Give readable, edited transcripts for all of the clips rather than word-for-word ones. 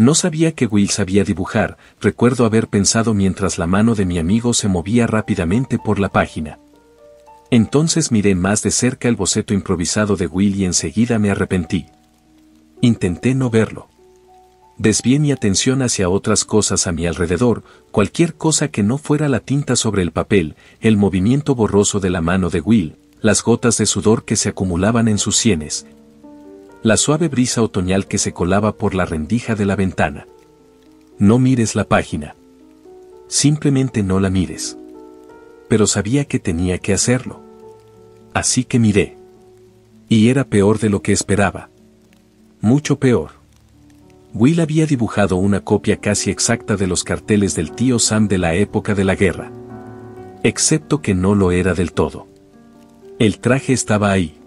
No sabía que Will sabía dibujar, recuerdo haber pensado mientras la mano de mi amigo se movía rápidamente por la página. Entonces miré más de cerca el boceto improvisado de Will y enseguida me arrepentí. Intenté no verlo. Desvié mi atención hacia otras cosas a mi alrededor, cualquier cosa que no fuera la tinta sobre el papel, el movimiento borroso de la mano de Will, las gotas de sudor que se acumulaban en sus sienes, la suave brisa otoñal que se colaba por la rendija de la ventana. No mires la página. Simplemente no la mires. Pero sabía que tenía que hacerlo. Así que miré. Y era peor de lo que esperaba. Mucho peor. Will había dibujado una copia casi exacta de los carteles del tío Sam de la época de la guerra. Excepto que no lo era del todo. El traje estaba ahí.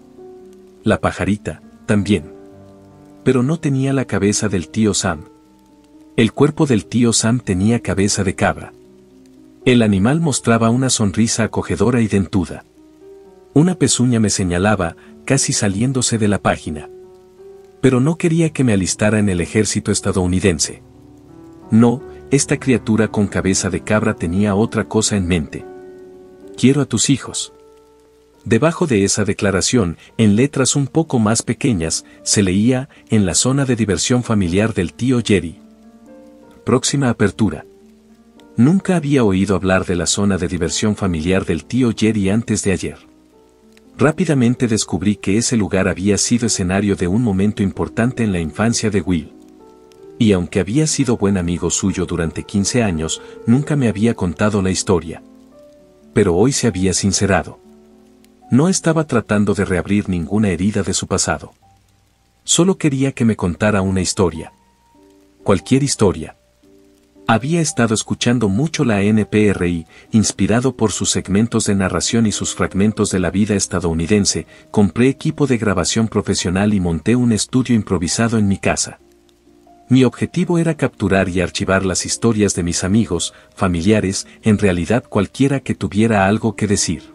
La pajarita, también. Pero no tenía la cabeza del tío Sam. El cuerpo del tío Sam tenía cabeza de cabra. El animal mostraba una sonrisa acogedora y dentuda. Una pezuña me señalaba, casi saliéndose de la página. Pero no quería que me alistara en el ejército estadounidense. No, esta criatura con cabeza de cabra tenía otra cosa en mente. Quiero a tus hijos. Debajo de esa declaración, en letras un poco más pequeñas, se leía, en la zona de diversión familiar del tío Jerry. Próxima apertura. Nunca había oído hablar de la zona de diversión familiar del tío Jerry antes de ayer. Rápidamente descubrí que ese lugar había sido escenario de un momento importante en la infancia de Will. Y aunque había sido buen amigo suyo durante 15 años, nunca me había contado la historia. Pero hoy se había sincerado. No estaba tratando de reabrir ninguna herida de su pasado. Solo quería que me contara una historia. Cualquier historia. Había estado escuchando mucho la NPRI, inspirado por sus segmentos de narración y sus fragmentos de la vida estadounidense, compré equipo de grabación profesional y monté un estudio improvisado en mi casa. Mi objetivo era capturar y archivar las historias de mis amigos, familiares, en realidad cualquiera que tuviera algo que decir.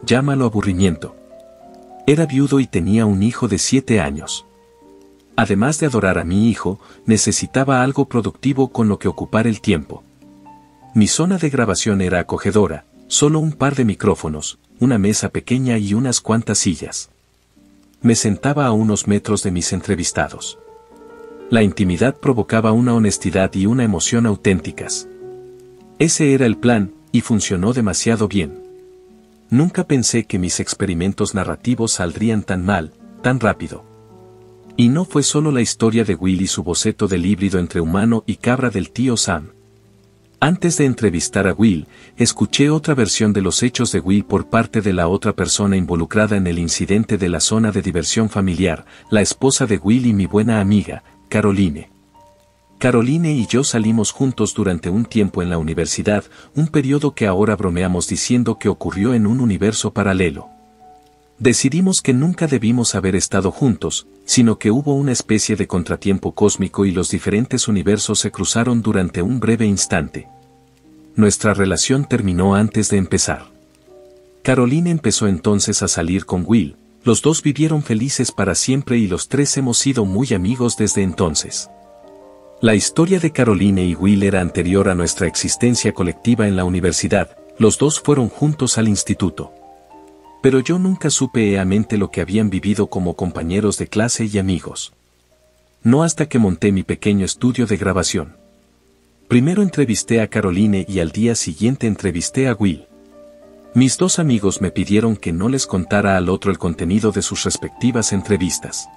Llámalo aburrimiento. Era viudo y tenía un hijo de 7 años. Además de adorar a mi hijo, necesitaba algo productivo con lo que ocupar el tiempo. Mi zona de grabación era acogedora, solo un par de micrófonos, una mesa pequeña y unas cuantas sillas. Me sentaba a unos metros de mis entrevistados. La intimidad provocaba una honestidad y una emoción auténticas. Ese era el plan, y funcionó demasiado bien. Nunca pensé que mis experimentos narrativos saldrían tan mal, tan rápido. Y no fue solo la historia de Will y su boceto del híbrido entre humano y cabra del tío Sam. Antes de entrevistar a Will, escuché otra versión de los hechos de Will por parte de la otra persona involucrada en el incidente de la zona de diversión familiar, la esposa de Will y mi buena amiga, Caroline. Caroline y yo salimos juntos durante un tiempo en la universidad, un periodo que ahora bromeamos diciendo que ocurrió en un universo paralelo. Decidimos que nunca debimos haber estado juntos, sino que hubo una especie de contratiempo cósmico y los diferentes universos se cruzaron durante un breve instante. Nuestra relación terminó antes de empezar. Caroline empezó entonces a salir con Will, los dos vivieron felices para siempre y los tres hemos sido muy amigos desde entonces. La historia de Caroline y Will era anterior a nuestra existencia colectiva en la universidad, los dos fueron juntos al instituto. Pero yo nunca supe realmente lo que habían vivido como compañeros de clase y amigos. No hasta que monté mi pequeño estudio de grabación. Primero entrevisté a Caroline y al día siguiente entrevisté a Will. Mis dos amigos me pidieron que no les contara al otro el contenido de sus respectivas entrevistas.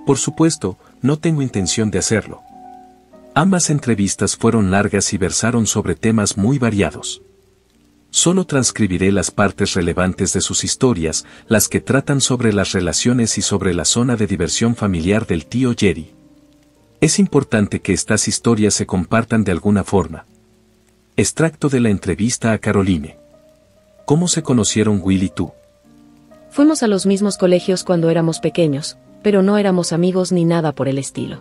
Por supuesto, no tengo intención de hacerlo. Ambas entrevistas fueron largas y versaron sobre temas muy variados. Solo transcribiré las partes relevantes de sus historias, las que tratan sobre las relaciones y sobre la zona de diversión familiar del tío Jerry. Es importante que estas historias se compartan de alguna forma. Extracto de la entrevista a Caroline. ¿Cómo se conocieron Will y tú? Fuimos a los mismos colegios cuando éramos pequeños, pero no éramos amigos ni nada por el estilo.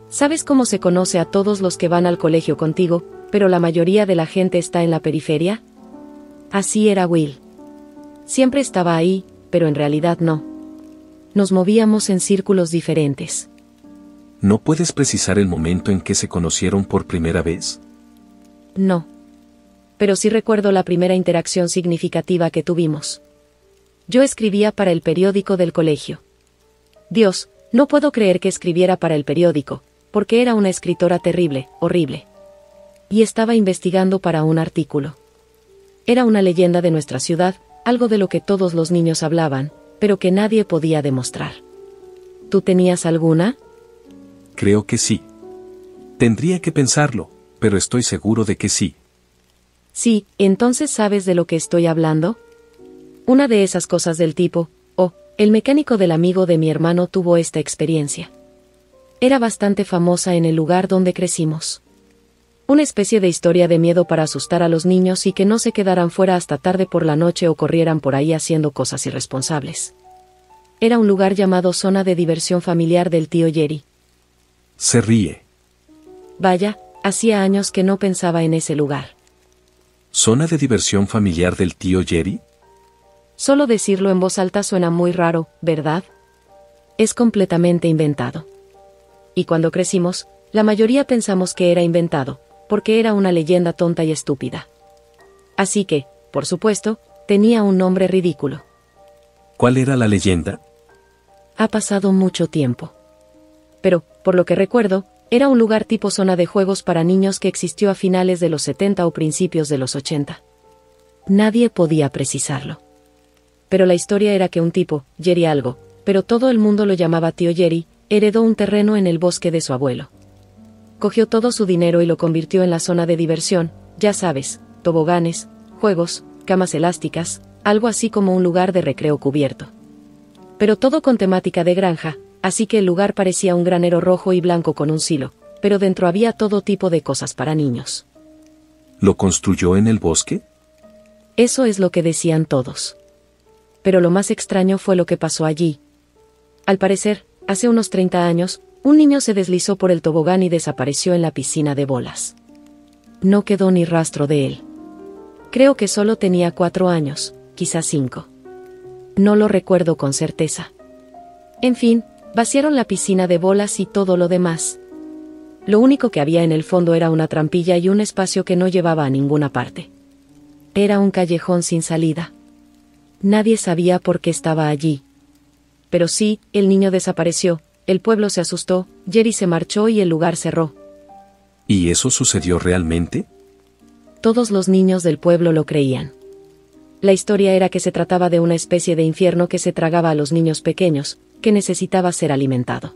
¿Sabes cómo se conoce a todos los que van al colegio contigo, pero la mayoría de la gente está en la periferia? Así era Will. Siempre estaba ahí, pero en realidad no. Nos movíamos en círculos diferentes. ¿No puedes precisar el momento en que se conocieron por primera vez? No. Pero sí recuerdo la primera interacción significativa que tuvimos. Yo escribía para el periódico del colegio. Dios, no puedo creer que escribiera para el periódico, porque era una escritora terrible, horrible. Y estaba investigando para un artículo. Era una leyenda de nuestra ciudad, algo de lo que todos los niños hablaban, pero que nadie podía demostrar. ¿Tú tenías alguna? Creo que sí. Tendría que pensarlo, pero estoy seguro de que sí. Sí, entonces ¿sabes de lo que estoy hablando? Una de esas cosas del tipo, el mecánico del amigo de mi hermano tuvo esta experiencia. Era bastante famosa en el lugar donde crecimos. Una especie de historia de miedo para asustar a los niños y que no se quedaran fuera hasta tarde por la noche o corrieran por ahí haciendo cosas irresponsables. Era un lugar llamado Zona de Diversión Familiar del tío Jerry. Se ríe. Vaya, hacía años que no pensaba en ese lugar. ¿Zona de diversión familiar del tío Jerry? Solo decirlo en voz alta suena muy raro, ¿verdad? Es completamente inventado. Y cuando crecimos, la mayoría pensamos que era inventado, porque era una leyenda tonta y estúpida. Así que, por supuesto, tenía un nombre ridículo. ¿Cuál era la leyenda? Ha pasado mucho tiempo. Pero, por lo que recuerdo, era un lugar tipo zona de juegos para niños que existió a finales de los 70 o principios de los 80. Nadie podía precisarlo. Pero la historia era que un tipo, Jerry algo, pero todo el mundo lo llamaba tío Jerry, heredó un terreno en el bosque de su abuelo. Cogió todo su dinero y lo convirtió en la zona de diversión, ya sabes, toboganes, juegos, camas elásticas, algo así como un lugar de recreo cubierto. Pero todo con temática de granja, así que el lugar parecía un granero rojo y blanco con un silo, pero dentro había todo tipo de cosas para niños. ¿Lo construyó en el bosque? Eso es lo que decían todos. Pero lo más extraño fue lo que pasó allí. Al parecer, hace unos 30 años, un niño se deslizó por el tobogán y desapareció en la piscina de bolas. No quedó ni rastro de él. Creo que solo tenía 4 años, quizás 5. No lo recuerdo con certeza. En fin, vaciaron la piscina de bolas y todo lo demás. Lo único que había en el fondo era una trampilla y un espacio que no llevaba a ninguna parte. Era un callejón sin salida. Nadie sabía por qué estaba allí. Pero sí, el niño desapareció, el pueblo se asustó, Jerry se marchó y el lugar cerró. ¿Y eso sucedió realmente? Todos los niños del pueblo lo creían. La historia era que se trataba de una especie de infierno que se tragaba a los niños pequeños, que necesitaba ser alimentado.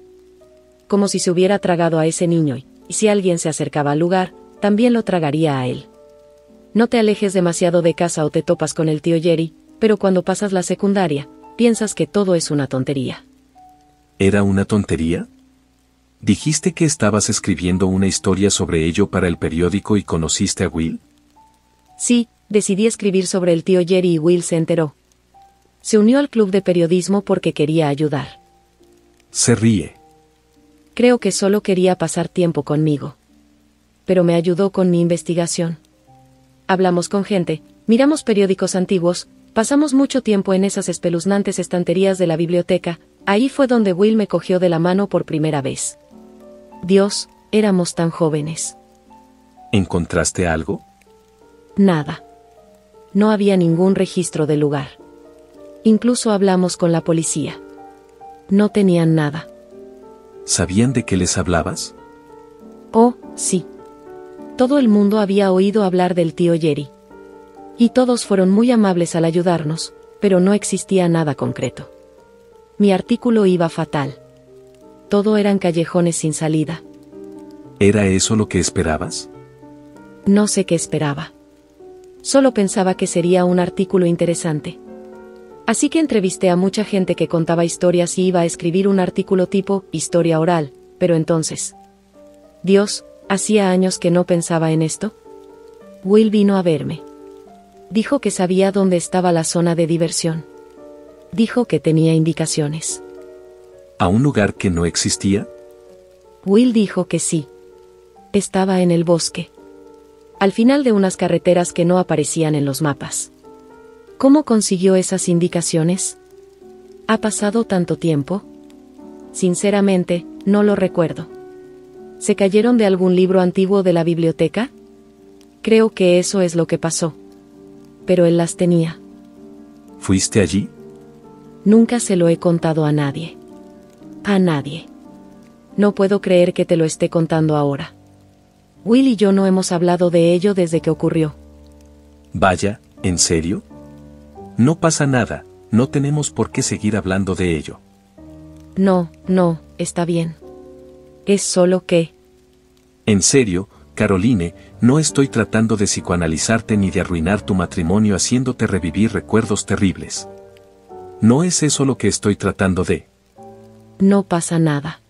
Como si se hubiera tragado a ese niño y si alguien se acercaba al lugar, también lo tragaría a él. No te alejes demasiado de casa o te topas con el tío Jerry, pero cuando pasas la secundaria, piensas que todo es una tontería. ¿Era una tontería? Dijiste que estabas escribiendo una historia sobre ello para el periódico y conociste a Will. Sí, decidí escribir sobre el tío Jerry y Will se enteró. Se unió al club de periodismo porque quería ayudar. Se ríe. Creo que solo quería pasar tiempo conmigo. Pero me ayudó con mi investigación. Hablamos con gente, miramos periódicos antiguos, pasamos mucho tiempo en esas espeluznantes estanterías de la biblioteca, ahí fue donde Will me cogió de la mano por primera vez. Dios, éramos tan jóvenes. ¿Encontraste algo? Nada. No había ningún registro del lugar. Incluso hablamos con la policía. No tenían nada. ¿Sabían de qué les hablabas? Oh, sí. Todo el mundo había oído hablar del tío Jerry. Y todos fueron muy amables al ayudarnos, pero no existía nada concreto. Mi artículo iba fatal. Todo eran callejones sin salida. ¿Era eso lo que esperabas? No sé qué esperaba. Solo pensaba que sería un artículo interesante. Así que entrevisté a mucha gente que contaba historias y iba a escribir un artículo tipo historia oral, pero entonces... Dios, ¿hacía años que no pensaba en esto? Will vino a verme. Dijo que sabía dónde estaba la zona de diversión. Dijo que tenía indicaciones. ¿A un lugar que no existía? Will dijo que sí. Estaba en el bosque. Al final de unas carreteras que no aparecían en los mapas. ¿Cómo consiguió esas indicaciones? ¿Ha pasado tanto tiempo? Sinceramente, no lo recuerdo. ¿Se cayeron de algún libro antiguo de la biblioteca? Creo que eso es lo que pasó. Pero él las tenía. ¿Fuiste allí? Nunca se lo he contado a nadie. A nadie. No puedo creer que te lo esté contando ahora. Will y yo no hemos hablado de ello desde que ocurrió. Vaya, ¿en serio? No pasa nada, no tenemos por qué seguir hablando de ello. No, está bien. Es solo que... En serio, Caroline, no estoy tratando de psicoanalizarte ni de arruinar tu matrimonio haciéndote revivir recuerdos terribles. No es eso lo que estoy tratando de... No pasa nada.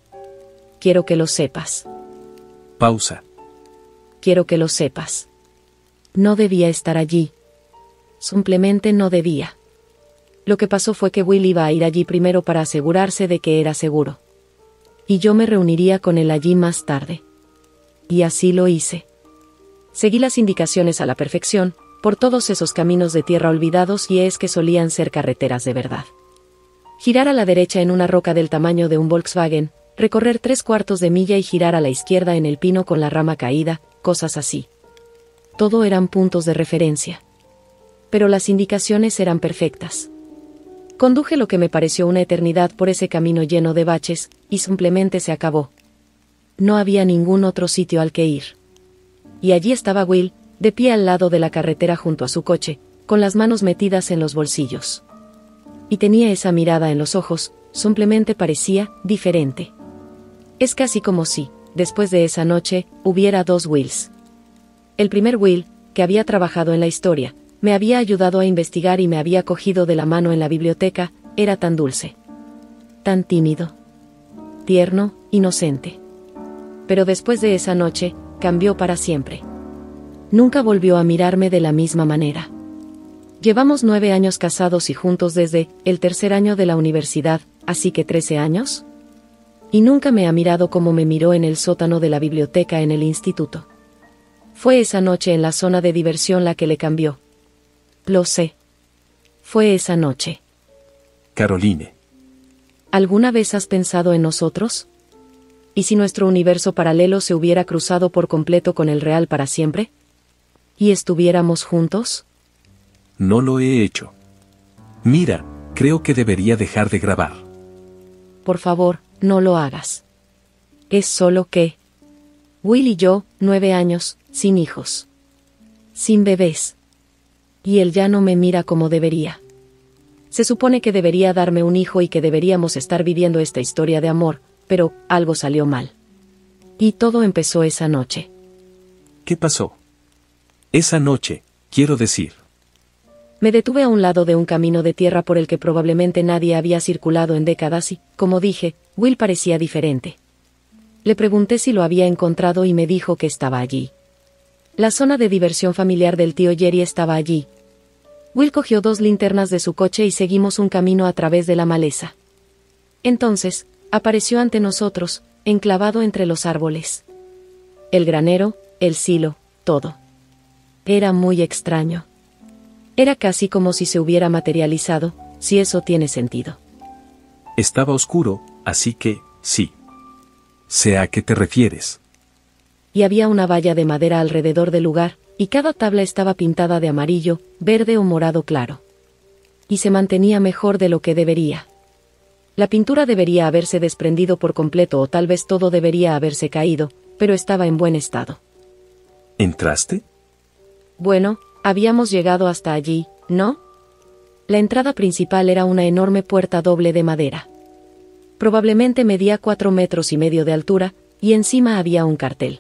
Quiero que lo sepas. Pausa. Quiero que lo sepas. No debía estar allí. Simplemente no debía. Lo que pasó fue que Will iba a ir allí primero para asegurarse de que era seguro. Y yo me reuniría con él allí más tarde. Y así lo hice. Seguí las indicaciones a la perfección, por todos esos caminos de tierra olvidados, y es que solían ser carreteras de verdad. Girar a la derecha en una roca del tamaño de un Volkswagen, recorrer 3/4 de milla y girar a la izquierda en el pino con la rama caída, cosas así. Todo eran puntos de referencia. Pero las indicaciones eran perfectas. Conduje lo que me pareció una eternidad por ese camino lleno de baches, y simplemente se acabó. No había ningún otro sitio al que ir. Y allí estaba Will, de pie al lado de la carretera junto a su coche, con las manos metidas en los bolsillos. Y tenía esa mirada en los ojos, simplemente parecía diferente. Es casi como si, después de esa noche, hubiera dos Wills. El primer Will, que había trabajado en la historia, me había ayudado a investigar y me había cogido de la mano en la biblioteca, era tan dulce. Tan tímido. Tierno, inocente. Pero después de esa noche, cambió para siempre. Nunca volvió a mirarme de la misma manera. Llevamos 9 años casados y juntos desde el tercer año de la universidad, así que 13 años. Y nunca me ha mirado como me miró en el sótano de la biblioteca en el instituto. Fue esa noche en la zona de diversión la que le cambió. Lo sé. Fue esa noche. Caroline. ¿Alguna vez has pensado en nosotros? ¿Y si nuestro universo paralelo se hubiera cruzado por completo con el real para siempre? ¿Y estuviéramos juntos? No lo he hecho. Mira, creo que debería dejar de grabar. Por favor, no lo hagas. Es solo que... Will y yo, 9 años, sin hijos. Sin bebés. Y él ya no me mira como debería. Se supone que debería darme un hijo y que deberíamos estar viviendo esta historia de amor, pero algo salió mal. Y todo empezó esa noche. ¿Qué pasó? Esa noche, quiero decir. Me detuve a un lado de un camino de tierra por el que probablemente nadie había circulado en décadas y, como dije, Will parecía diferente. Le pregunté si lo había encontrado y me dijo que estaba allí. La zona de diversión familiar del tío Jerry estaba allí. Will cogió 2 linternas de su coche y seguimos un camino a través de la maleza. Entonces, apareció ante nosotros, enclavado entre los árboles. El granero, el silo, todo. Era muy extraño. Era casi como si se hubiera materializado, si eso tiene sentido. Estaba oscuro, así que, sí. Sé a qué te refieres. Y había una valla de madera alrededor del lugar, y cada tabla estaba pintada de amarillo, verde o morado claro. Y se mantenía mejor de lo que debería. La pintura debería haberse desprendido por completo o tal vez todo debería haberse caído, pero estaba en buen estado. ¿Entraste? Bueno, habíamos llegado hasta allí, ¿no? La entrada principal era una enorme puerta doble de madera. Probablemente medía 4,5 metros de altura, y encima había un cartel.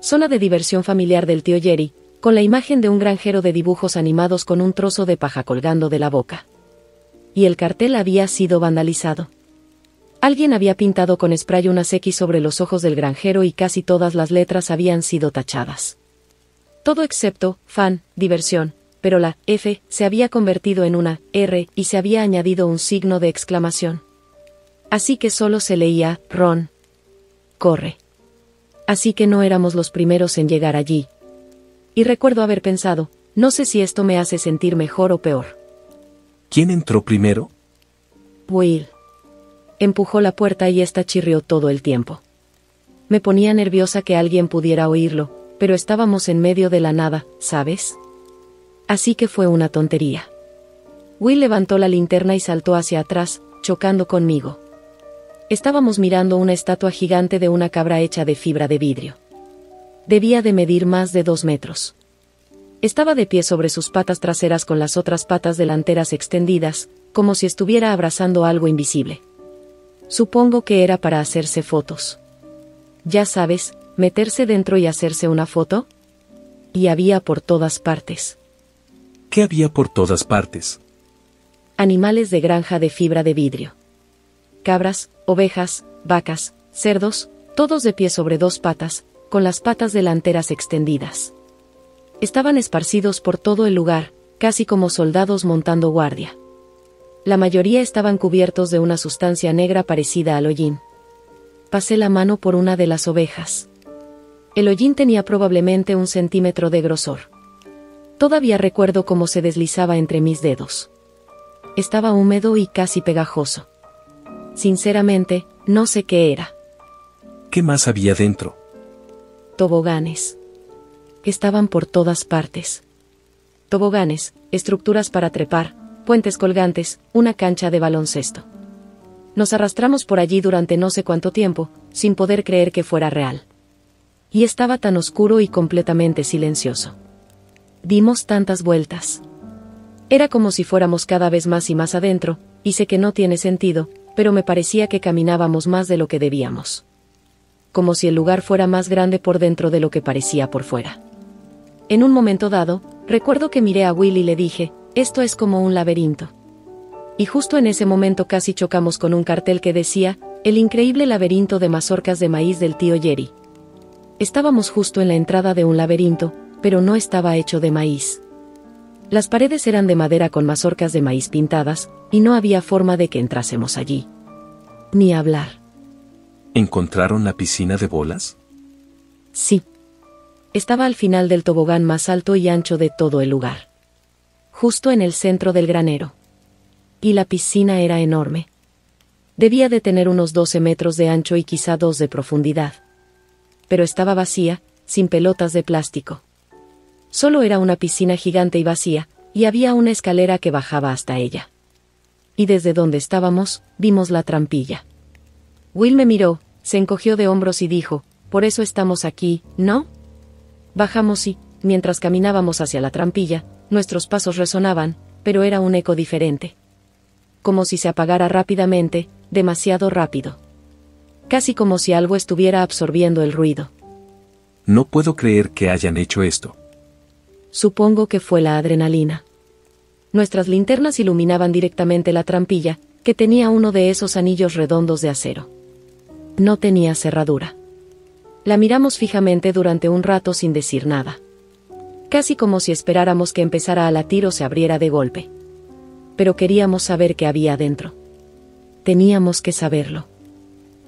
Zona de diversión familiar del tío Jerry, con la imagen de un granjero de dibujos animados con un trozo de paja colgando de la boca. Y el cartel había sido vandalizado. Alguien había pintado con spray unas X sobre los ojos del granjero y casi todas las letras habían sido tachadas. Todo excepto, fan, diversión, pero la F se había convertido en una R y se había añadido un signo de exclamación. Así que solo se leía, Ron. Corre. Así que no éramos los primeros en llegar allí. Y recuerdo haber pensado, no sé si esto me hace sentir mejor o peor. ¿Quién entró primero? Will. empujó la puerta y esta chirrió todo el tiempo. Me ponía nerviosa que alguien pudiera oírlo, pero estábamos en medio de la nada, ¿sabes? Así que fue una tontería. Will levantó la linterna y saltó hacia atrás, chocando conmigo. Estábamos mirando una estatua gigante de una cabra hecha de fibra de vidrio. Debía de medir más de 2 metros. Estaba de pie sobre sus patas traseras con las otras patas delanteras extendidas, como si estuviera abrazando algo invisible. Supongo que era para hacerse fotos. Ya sabes, meterse dentro y hacerse una foto. Y había por todas partes. ¿Qué había por todas partes? Animales de granja de fibra de vidrio. Cabras, ovejas, vacas, cerdos, todos de pie sobre 2 patas, con las patas delanteras extendidas. Estaban esparcidos por todo el lugar, casi como soldados montando guardia. La mayoría estaban cubiertos de una sustancia negra parecida al hollín. Pasé la mano por una de las ovejas. El hollín tenía probablemente 1 centímetro de grosor. Todavía recuerdo cómo se deslizaba entre mis dedos. Estaba húmedo y casi pegajoso. Sinceramente, no sé qué era. ¿Qué más había dentro? Toboganes. Estaban por todas partes. Toboganes, estructuras para trepar, puentes colgantes, una cancha de baloncesto. Nos arrastramos por allí durante no sé cuánto tiempo, sin poder creer que fuera real. Y estaba tan oscuro y completamente silencioso. Dimos tantas vueltas. Era como si fuéramos cada vez más y más adentro, y sé que no tiene sentido, pero me parecía que caminábamos más de lo que debíamos. Como si el lugar fuera más grande por dentro de lo que parecía por fuera. En un momento dado, recuerdo que miré a Will y le dije, esto es como un laberinto. Y justo en ese momento casi chocamos con un cartel que decía, el increíble laberinto de mazorcas de maíz del tío Jerry. Estábamos justo en la entrada de un laberinto, pero no estaba hecho de maíz. Las paredes eran de madera con mazorcas de maíz pintadas, y no había forma de que entrásemos allí. Ni hablar. ¿Encontraron la piscina de bolas? Sí. Estaba al final del tobogán más alto y ancho de todo el lugar. Justo en el centro del granero. Y la piscina era enorme. Debía de tener unos 12 metros de ancho y quizá 2 de profundidad. Pero estaba vacía, sin pelotas de plástico. Solo era una piscina gigante y vacía, y había una escalera que bajaba hasta ella. Y desde donde estábamos, vimos la trampilla. Will me miró, se encogió de hombros y dijo, por eso estamos aquí, ¿no? Bajamos y, mientras caminábamos hacia la trampilla, nuestros pasos resonaban, pero era un eco diferente. Como si se apagara rápidamente, demasiado rápido. Casi como si algo estuviera absorbiendo el ruido. No puedo creer que hayan hecho esto. Supongo que fue la adrenalina. Nuestras linternas iluminaban directamente la trampilla, que tenía uno de esos anillos redondos de acero. No tenía cerradura. La miramos fijamente durante un rato sin decir nada. Casi como si esperáramos que empezara a latir o se abriera de golpe. Pero queríamos saber qué había dentro. Teníamos que saberlo.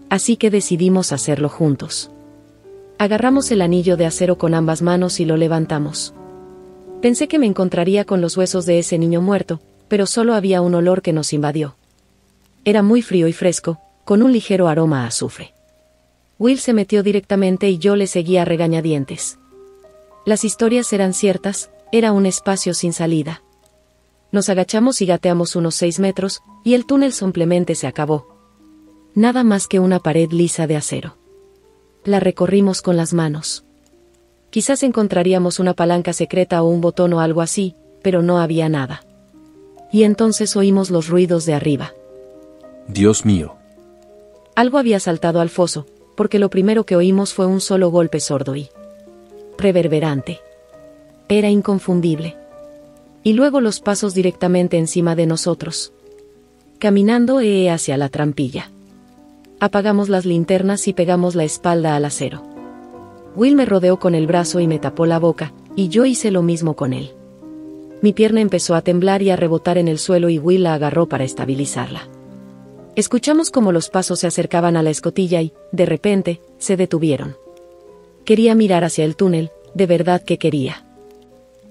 Así que decidimos hacerlo juntos. Agarramos el anillo de acero con ambas manos y lo levantamos. Pensé que me encontraría con los huesos de ese niño muerto, pero solo había un olor que nos invadió. Era muy frío y fresco, con un ligero aroma a azufre. Will se metió directamente y yo le seguía a regañadientes. Las historias eran ciertas, era un espacio sin salida. Nos agachamos y gateamos unos 6 metros, y el túnel simplemente se acabó. Nada más que una pared lisa de acero. La recorrimos con las manos. Quizás encontraríamos una palanca secreta o un botón o algo así, pero no había nada. Y entonces oímos los ruidos de arriba. Dios mío. Algo había saltado al foso, porque lo primero que oímos fue un solo golpe sordo y reverberante. Era inconfundible. Y luego los pasos directamente encima de nosotros. Caminando hacia la trampilla. Apagamos las linternas y pegamos la espalda al acero. Will me rodeó con el brazo y me tapó la boca, y yo hice lo mismo con él. Mi pierna empezó a temblar y a rebotar en el suelo y Will la agarró para estabilizarla. Escuchamos cómo los pasos se acercaban a la escotilla y, de repente, se detuvieron. Quería mirar hacia el túnel, de verdad que quería.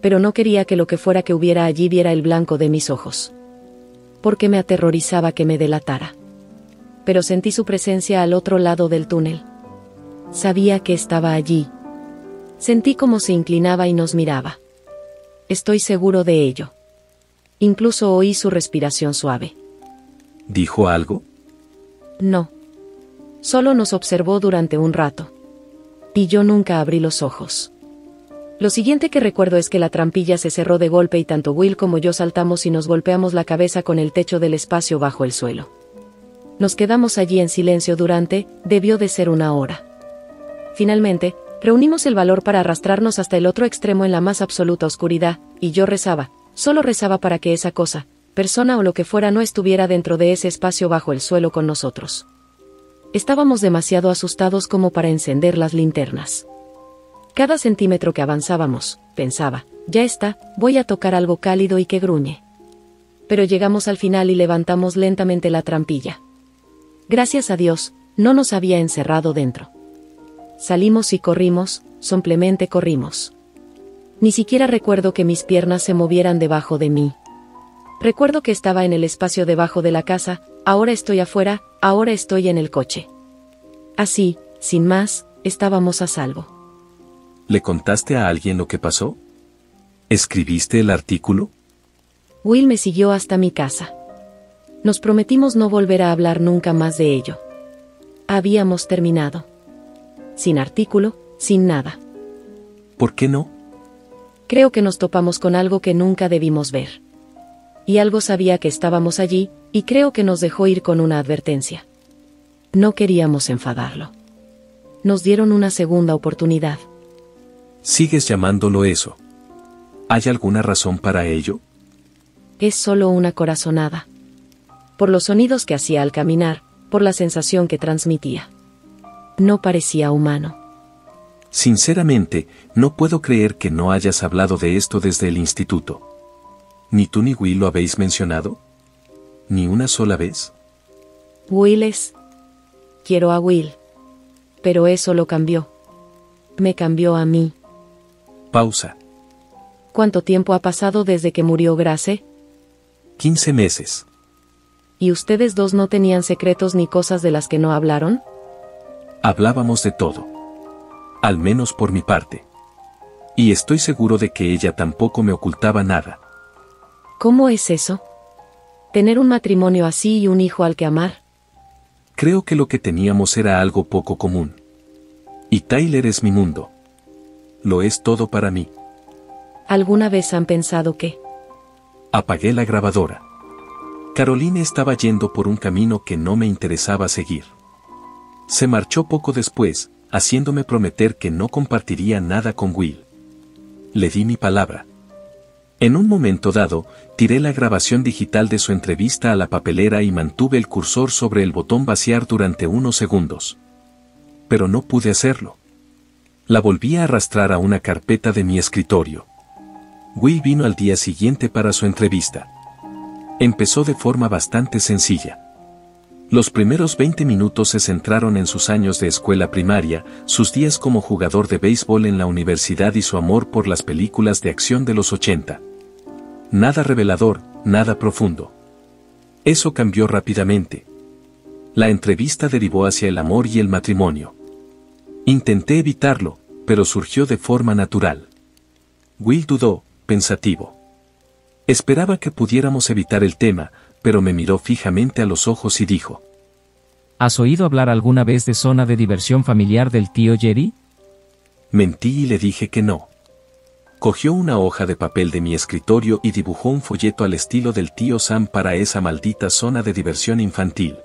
Pero no quería que lo que fuera que hubiera allí viera el blanco de mis ojos. Porque me aterrorizaba que me delatara. pero sentí su presencia al otro lado del túnel. Sabía que estaba allí. Sentí cómo se inclinaba y nos miraba. Estoy seguro de ello. Incluso oí su respiración suave. ¿Dijo algo? No. Solo nos observó durante un rato. Y yo nunca abrí los ojos. Lo siguiente que recuerdo es que la trampilla se cerró de golpe y tanto Will como yo saltamos y nos golpeamos la cabeza con el techo del espacio bajo el suelo. Nos quedamos allí en silencio durante, debió de ser una hora. Finalmente, reunimos el valor para arrastrarnos hasta el otro extremo en la más absoluta oscuridad, y yo rezaba, solo rezaba para que esa cosa, persona o lo que fuera no estuviera dentro de ese espacio bajo el suelo con nosotros. Estábamos demasiado asustados como para encender las linternas. Cada centímetro que avanzábamos, pensaba, ya está, voy a tocar algo cálido y que gruñe. Pero llegamos al final y levantamos lentamente la trampilla. Gracias a Dios, no nos había encerrado dentro. Salimos y corrimos, simplemente corrimos. Ni siquiera recuerdo que mis piernas se movieran debajo de mí. Recuerdo que estaba en el espacio debajo de la casa, ahora estoy afuera, ahora estoy en el coche. Así, sin más, estábamos a salvo. ¿Le contaste a alguien lo que pasó? ¿Escribiste el artículo? Will me siguió hasta mi casa. Nos prometimos no volver a hablar nunca más de ello. Habíamos terminado. Sin artículo, sin nada. ¿Por qué no? Creo que nos topamos con algo que nunca debimos ver. Y algo sabía que estábamos allí, y creo que nos dejó ir con una advertencia. No queríamos enfadarlo. Nos dieron una segunda oportunidad. ¿Sigues llamándolo eso? ¿Hay alguna razón para ello? Es solo una corazonada. Por los sonidos que hacía al caminar, por la sensación que transmitía. No parecía humano. Sinceramente, no puedo creer que no hayas hablado de esto desde el instituto. ¿Ni tú ni Will lo habéis mencionado? ¿Ni una sola vez? Quiero a Will. Pero eso lo cambió. Me cambió a mí. Pausa. ¿Cuánto tiempo ha pasado desde que murió Grace? 15 meses. ¿Y ustedes dos no tenían secretos ni cosas de las que no hablaron? Hablábamos de todo. Al menos por mi parte. Y estoy seguro de que ella tampoco me ocultaba nada. ¿Cómo es eso? ¿Tener un matrimonio así y un hijo al que amar? Creo que lo que teníamos era algo poco común. Y Tyler es mi mundo. Lo es todo para mí. ¿Alguna vez han pensado que? Apagué la grabadora. Caroline estaba yendo por un camino que no me interesaba seguir. Se marchó poco después, haciéndome prometer que no compartiría nada con Will. Le di mi palabra. En un momento dado, tiré la grabación digital de su entrevista a la papelera y mantuve el cursor sobre el botón vaciar durante unos segundos. Pero no pude hacerlo. La volví a arrastrar a una carpeta de mi escritorio. Will vino al día siguiente para su entrevista. Empezó de forma bastante sencilla. Los primeros 20 minutos se centraron en sus años de escuela primaria, sus días como jugador de béisbol en la universidad y su amor por las películas de acción de los 80. Nada revelador, nada profundo. Eso cambió rápidamente. La entrevista derivó hacia el amor y el matrimonio. Intenté evitarlo, pero surgió de forma natural. Will dudó, pensativo. Esperaba que pudiéramos evitar el tema, pero me miró fijamente a los ojos y dijo: ¿Has oído hablar alguna vez de zona de diversión familiar del tío Jerry? Mentí y le dije que no. Cogió una hoja de papel de mi escritorio y dibujó un folleto al estilo del tío Sam para esa maldita zona de diversión infantil.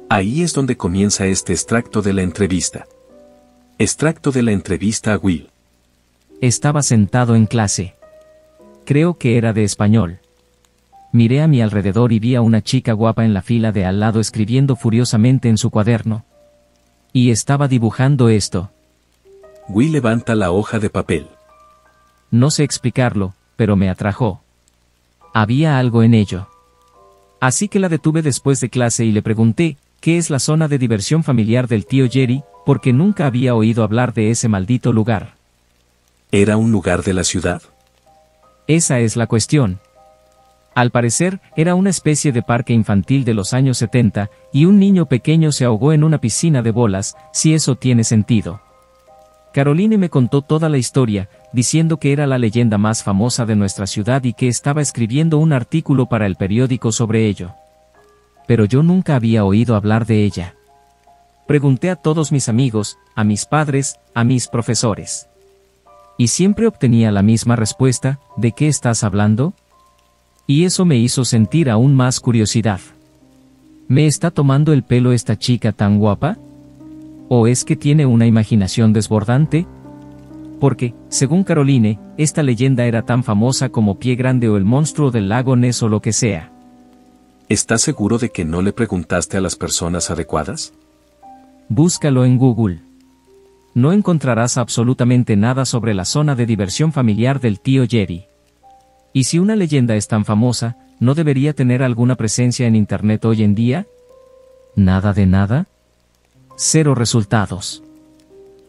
Ahí es donde comienza este extracto de la entrevista. Extracto de la entrevista a Will. Estaba sentado en clase. Creo que era de español. Miré a mi alrededor y vi a una chica guapa en la fila de al lado escribiendo furiosamente en su cuaderno. Y estaba dibujando esto. Will levanta la hoja de papel. No sé explicarlo, pero me atrajo. Había algo en ello. Así que la detuve después de clase y le pregunté, ¿qué es la zona de diversión familiar del tío Jerry? Porque nunca había oído hablar de ese maldito lugar. ¿Era un lugar de la ciudad? Esa es la cuestión. Al parecer, era una especie de parque infantil de los años 70, y un niño pequeño se ahogó en una piscina de bolas, si eso tiene sentido. Caroline me contó toda la historia, diciendo que era la leyenda más famosa de nuestra ciudad y que estaba escribiendo un artículo para el periódico sobre ello. Pero yo nunca había oído hablar de ella. Pregunté a todos mis amigos, a mis padres, a mis profesores. Y siempre obtenía la misma respuesta: ¿de qué estás hablando? Y eso me hizo sentir aún más curiosidad. ¿Me está tomando el pelo esta chica tan guapa? ¿O es que tiene una imaginación desbordante? Porque, según Caroline, esta leyenda era tan famosa como Pie Grande o el monstruo del lago Ness o lo que sea. ¿Estás seguro de que no le preguntaste a las personas adecuadas? Búscalo en Google. No encontrarás absolutamente nada sobre la zona de diversión familiar del tío Jerry. Y si una leyenda es tan famosa, ¿no debería tener alguna presencia en Internet hoy en día? ¿Nada de nada? 0 resultados.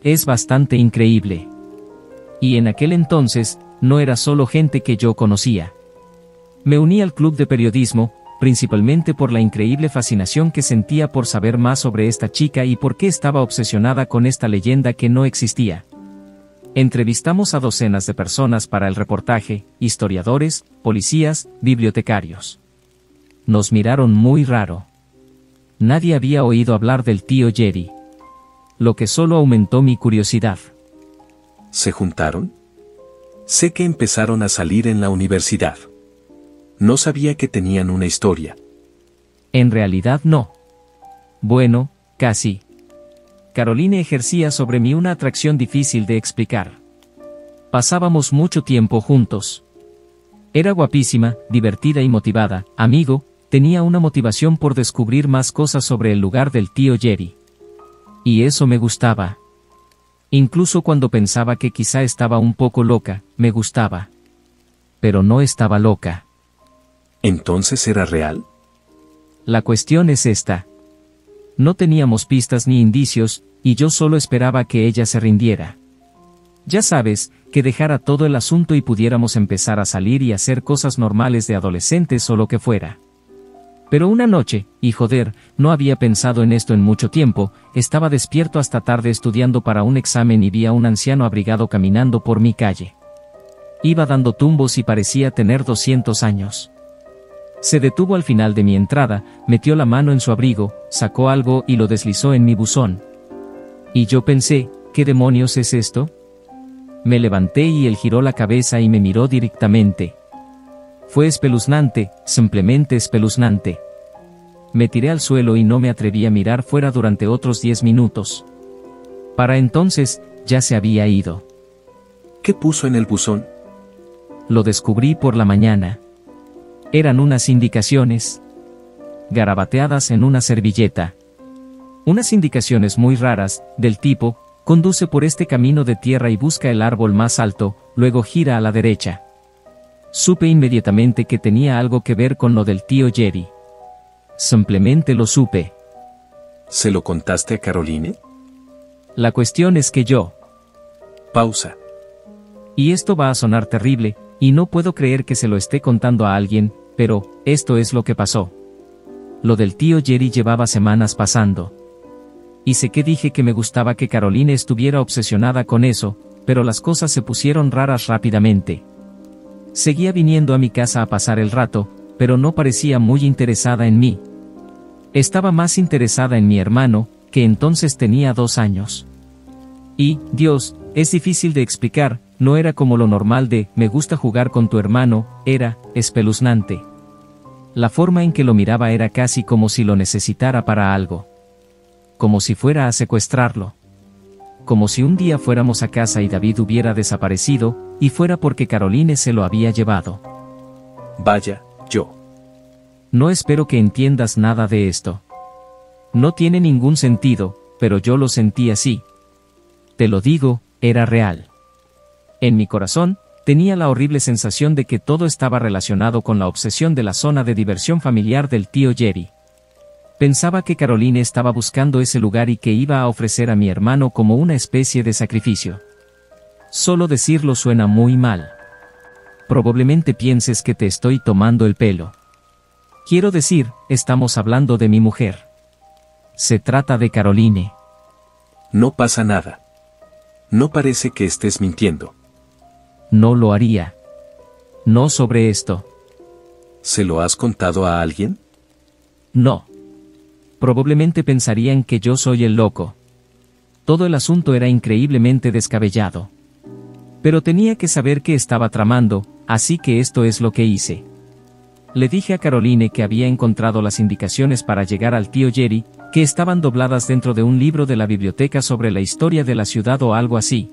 Es bastante increíble. Y en aquel entonces, no era solo gente que yo conocía. Me uní al club de periodismo, principalmente por la increíble fascinación que sentía por saber más sobre esta chica y por qué estaba obsesionada con esta leyenda que no existía. Entrevistamos a docenas de personas para el reportaje: historiadores, policías, bibliotecarios. Nos miraron muy raro. Nadie había oído hablar del tío Jerry. Lo que solo aumentó mi curiosidad. ¿Se juntaron? Sé que empezaron a salir en la universidad. No sabía que tenían una historia. En realidad no. Bueno, casi. Caroline ejercía sobre mí una atracción difícil de explicar. Pasábamos mucho tiempo juntos. Era guapísima, divertida y motivada, amigo, tenía una motivación por descubrir más cosas sobre el lugar del tío Jerry. Y eso me gustaba. Incluso cuando pensaba que quizá estaba un poco loca, me gustaba. Pero no estaba loca. ¿Entonces era real? La cuestión es esta. No teníamos pistas ni indicios, y yo solo esperaba que ella se rindiera. Ya sabes, que dejara todo el asunto y pudiéramos empezar a salir y hacer cosas normales de adolescentes o lo que fuera. Pero una noche, y joder, no había pensado en esto en mucho tiempo, estaba despierto hasta tarde estudiando para un examen y vi a un anciano abrigado caminando por mi calle. Iba dando tumbos y parecía tener 200 años. Se detuvo al final de mi entrada, metió la mano en su abrigo, sacó algo y lo deslizó en mi buzón. Y yo pensé, ¿qué demonios es esto? Me levanté y él giró la cabeza y me miró directamente. Fue espeluznante, simplemente espeluznante. Me tiré al suelo y no me atreví a mirar fuera durante otros 10 minutos. Para entonces, ya se había ido. ¿Qué puso en el buzón? Lo descubrí por la mañana. Eran unas indicaciones garabateadas en una servilleta. Unas indicaciones muy raras, del tipo: conduce por este camino de tierra y busca el árbol más alto, luego gira a la derecha. Supe inmediatamente que tenía algo que ver con lo del tío Jerry. Simplemente lo supe. ¿Se lo contaste a Caroline? La cuestión es que yo... Pausa. Y esto va a sonar terrible, y no puedo creer que se lo esté contando a alguien, pero, esto es lo que pasó. Lo del tío Jerry llevaba semanas pasando. Y sé que dije que me gustaba que Caroline estuviera obsesionada con eso, pero las cosas se pusieron raras rápidamente. Seguía viniendo a mi casa a pasar el rato, pero no parecía muy interesada en mí. Estaba más interesada en mi hermano, que entonces tenía 2 años. Y, Dios, es difícil de explicar, no era como lo normal de, me gusta jugar con tu hermano, era, espeluznante. La forma en que lo miraba era casi como si lo necesitara para algo. Como si fuera a secuestrarlo. Como si un día fuéramos a casa y David hubiera desaparecido, y fuera porque Caroline se lo había llevado. Vaya, yo. No espero que entiendas nada de esto. No tiene ningún sentido, pero yo lo sentí así. Te lo digo, era real. En mi corazón, tenía la horrible sensación de que todo estaba relacionado con la obsesión de la zona de diversión familiar del tío Jerry. Pensaba que Caroline estaba buscando ese lugar y que iba a ofrecer a mi hermano como una especie de sacrificio. Solo decirlo suena muy mal. probablemente pienses que te estoy tomando el pelo. Quiero decir, estamos hablando de mi mujer. Se trata de Caroline. No pasa nada. No parece que estés mintiendo. No lo haría. No sobre esto. ¿Se lo has contado a alguien? No. Probablemente pensarían que yo soy el loco. Todo el asunto era increíblemente descabellado. Pero tenía que saber qué estaba tramando, así que esto es lo que hice. Le dije a Caroline que había encontrado las indicaciones para llegar al tío Jerry, que estaban dobladas dentro de un libro de la biblioteca sobre la historia de la ciudad o algo así.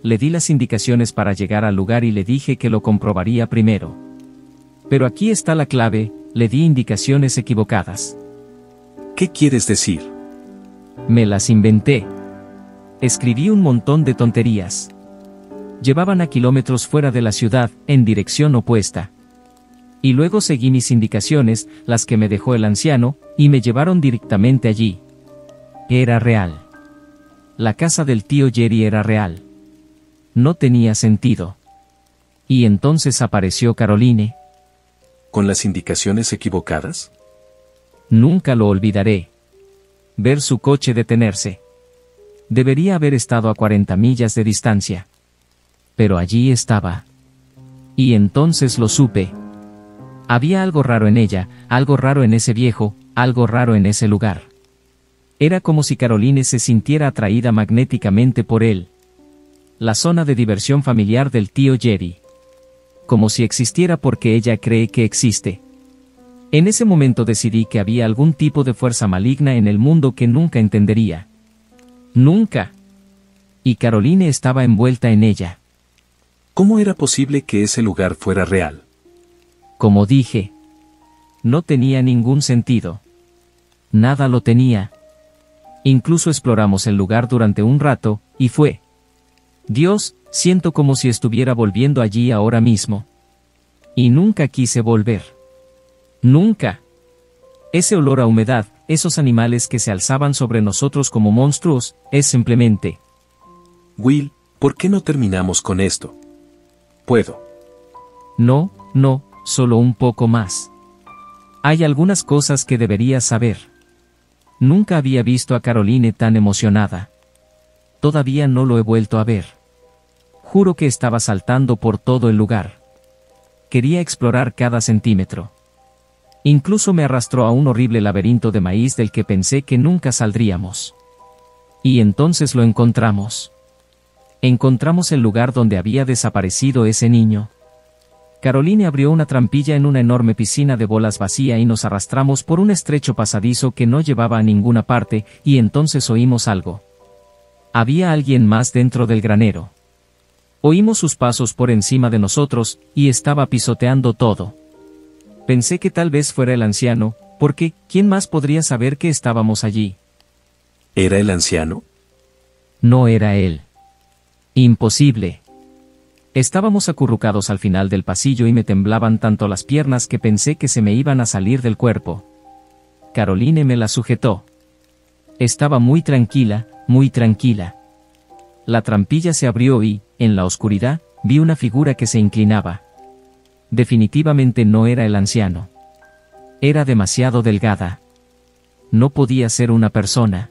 Le di las indicaciones para llegar al lugar y le dije que lo comprobaría primero. Pero aquí está la clave, le di indicaciones equivocadas. ¿Qué quieres decir? Me las inventé. Escribí un montón de tonterías. Llevaban a kilómetros fuera de la ciudad, en dirección opuesta. Y luego seguí mis indicaciones, las que me dejó el anciano, y me llevaron directamente allí. Era real. La casa del tío Jerry era real. No tenía sentido. Y entonces apareció Caroline. ¿Con las indicaciones equivocadas? Nunca lo olvidaré. Ver su coche detenerse. Debería haber estado a 40 millas de distancia. Pero allí estaba. Y entonces lo supe. Había algo raro en ella, algo raro en ese viejo, algo raro en ese lugar. Era como si Caroline se sintiera atraída magnéticamente por él. La zona de diversión familiar del tío Jerry. Como si existiera porque ella cree que existe. En ese momento decidí que había algún tipo de fuerza maligna en el mundo que nunca entendería. Nunca. Y Caroline estaba envuelta en ella. ¿Cómo era posible que ese lugar fuera real? Como dije. No tenía ningún sentido. Nada lo tenía. Incluso exploramos el lugar durante un rato, y fue. Dios, siento como si estuviera volviendo allí ahora mismo. Y nunca quise volver. Nunca. Ese olor a humedad, esos animales que se alzaban sobre nosotros como monstruos, es simplemente... Will, ¿por qué no terminamos con esto? Puedo. No, solo un poco más. Hay algunas cosas que deberías saber. Nunca había visto a Caroline tan emocionada. Todavía no lo he vuelto a ver. Juro que estaba saltando por todo el lugar. Quería explorar cada centímetro. Incluso me arrastró a un horrible laberinto de maíz del que pensé que nunca saldríamos. Y entonces lo encontramos. Encontramos el lugar donde había desaparecido ese niño. Caroline abrió una trampilla en una enorme piscina de bolas vacía y nos arrastramos por un estrecho pasadizo que no llevaba a ninguna parte, y entonces oímos algo. Había alguien más dentro del granero. Oímos sus pasos por encima de nosotros, y estaba pisoteando todo. Pensé que tal vez fuera el anciano, porque, ¿quién más podría saber que estábamos allí? ¿Era el anciano? No era él. Imposible. Estábamos acurrucados al final del pasillo y me temblaban tanto las piernas que pensé que se me iban a salir del cuerpo. Caroline me la sujetó. Estaba muy tranquila, muy tranquila. La trampilla se abrió y, en la oscuridad, vi una figura que se inclinaba. Definitivamente no era el anciano. Era demasiado delgada. No podía ser una persona.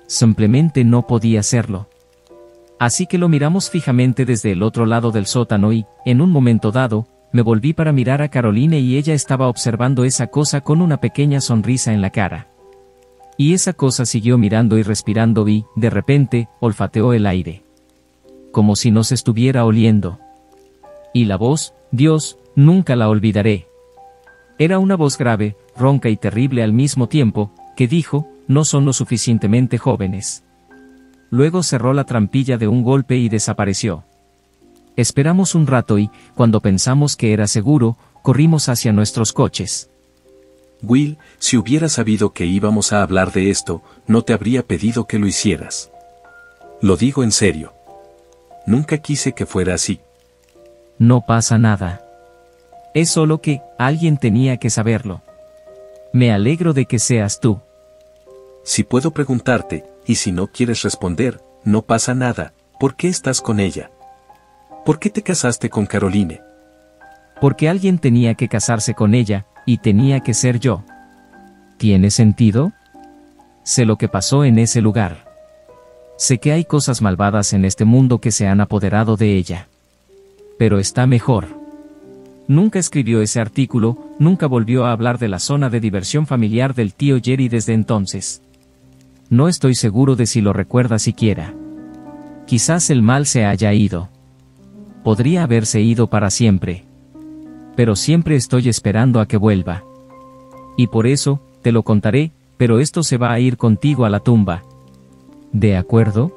Simplemente no podía serlo. Así que lo miramos fijamente desde el otro lado del sótano y, en un momento dado, me volví para mirar a Caroline y ella estaba observando esa cosa con una pequeña sonrisa en la cara. Y esa cosa siguió mirando y respirando y, de repente, olfateó el aire. Como si nos estuviera oliendo. Y la voz, Dios, nunca la olvidaré. Era una voz grave, ronca y terrible al mismo tiempo, que dijo, no son lo suficientemente jóvenes. Luego cerró la trampilla de un golpe y desapareció. Esperamos un rato y, cuando pensamos que era seguro, corrimos hacia nuestros coches. Will, si hubiera sabido que íbamos a hablar de esto, no te habría pedido que lo hicieras. Lo digo en serio. Nunca quise que fuera así. No pasa nada. Es solo que, alguien tenía que saberlo. Me alegro de que seas tú. Si puedo preguntarte, y si no quieres responder, no pasa nada, ¿por qué estás con ella? ¿Por qué te casaste con Caroline? Porque alguien tenía que casarse con ella, y tenía que ser yo. ¿Tiene sentido? Sé lo que pasó en ese lugar. Sé que hay cosas malvadas en este mundo que se han apoderado de ella. Pero está mejor. Nunca escribió ese artículo, nunca volvió a hablar de la zona de diversión familiar del tío Jerry desde entonces. No estoy seguro de si lo recuerda siquiera. Quizás el mal se haya ido. Podría haberse ido para siempre. Pero siempre estoy esperando a que vuelva. Y por eso, te lo contaré, pero esto se va a ir contigo a la tumba. ¿De acuerdo?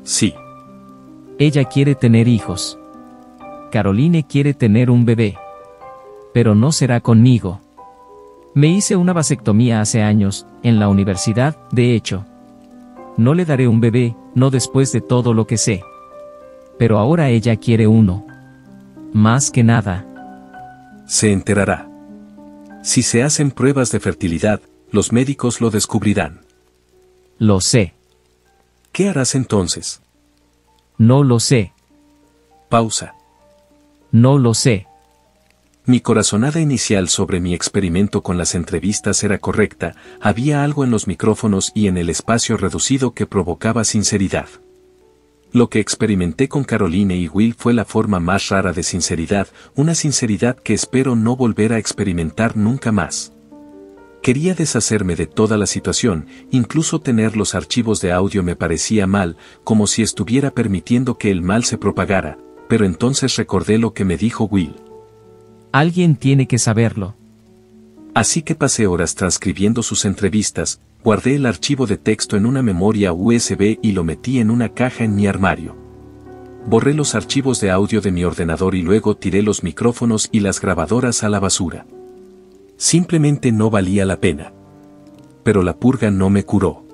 Sí. Ella quiere tener hijos. Caroline quiere tener un bebé. Pero no será conmigo. Me hice una vasectomía hace años, en la universidad, de hecho. No le daré un bebé, no después de todo lo que sé. Pero ahora ella quiere uno. Más que nada. Se enterará. Si se hacen pruebas de fertilidad, los médicos lo descubrirán. Lo sé. ¿Qué harás entonces? No lo sé. Pausa. No lo sé. Mi corazonada inicial sobre mi experimento con las entrevistas era correcta, había algo en los micrófonos y en el espacio reducido que provocaba sinceridad. Lo que experimenté con Caroline y Will fue la forma más rara de sinceridad, una sinceridad que espero no volver a experimentar nunca más. Quería deshacerme de toda la situación, incluso tener los archivos de audio me parecía mal, como si estuviera permitiendo que el mal se propagara, pero entonces recordé lo que me dijo Will. Alguien tiene que saberlo. Así que pasé horas transcribiendo sus entrevistas, guardé el archivo de texto en una memoria USB y lo metí en una caja en mi armario. Borré los archivos de audio de mi ordenador y luego tiré los micrófonos y las grabadoras a la basura. Simplemente no valía la pena. Pero la purga no me curó.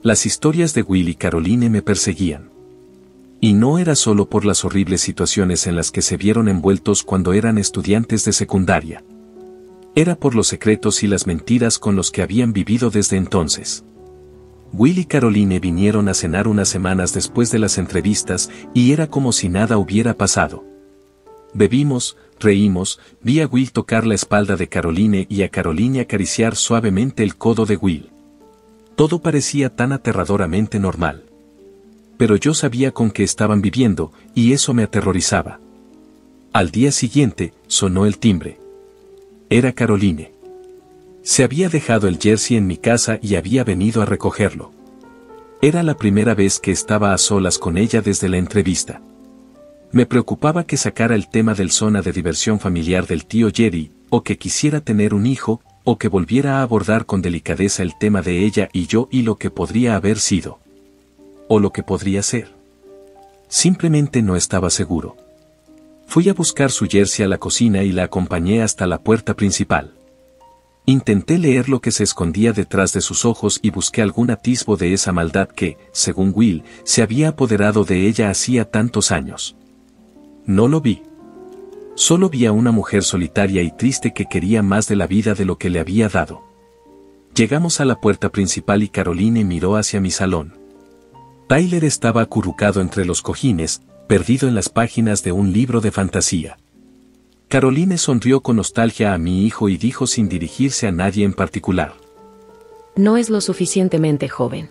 Las historias de Will y Caroline me perseguían. Y no era solo por las horribles situaciones en las que se vieron envueltos cuando eran estudiantes de secundaria. Era por los secretos y las mentiras con los que habían vivido desde entonces. Will y Caroline vinieron a cenar unas semanas después de las entrevistas y era como si nada hubiera pasado. Bebimos, reímos, vi a Will tocar la espalda de Caroline y a Caroline acariciar suavemente el codo de Will. Todo parecía tan aterradoramente normal. Pero yo sabía con qué estaban viviendo, y eso me aterrorizaba. Al día siguiente, sonó el timbre. Era Caroline. Se había dejado el jersey en mi casa y había venido a recogerlo. Era la primera vez que estaba a solas con ella desde la entrevista. Me preocupaba que sacara el tema del zona de diversión familiar del tío Jerry, o que quisiera tener un hijo, o que volviera a abordar con delicadeza el tema de ella y yo y lo que podría haber sido. O lo que podría ser. Simplemente no estaba seguro. Fui a buscar su jersey a la cocina y la acompañé hasta la puerta principal. Intenté leer lo que se escondía detrás de sus ojos y busqué algún atisbo de esa maldad que, según Will, se había apoderado de ella hacía tantos años. No lo vi. Solo vi a una mujer solitaria y triste que quería más de la vida de lo que le había dado. Llegamos a la puerta principal y Caroline miró hacia mi salón. Tyler estaba acurrucado entre los cojines, perdido en las páginas de un libro de fantasía. Caroline sonrió con nostalgia a mi hijo y dijo sin dirigirse a nadie en particular: No es lo suficientemente joven.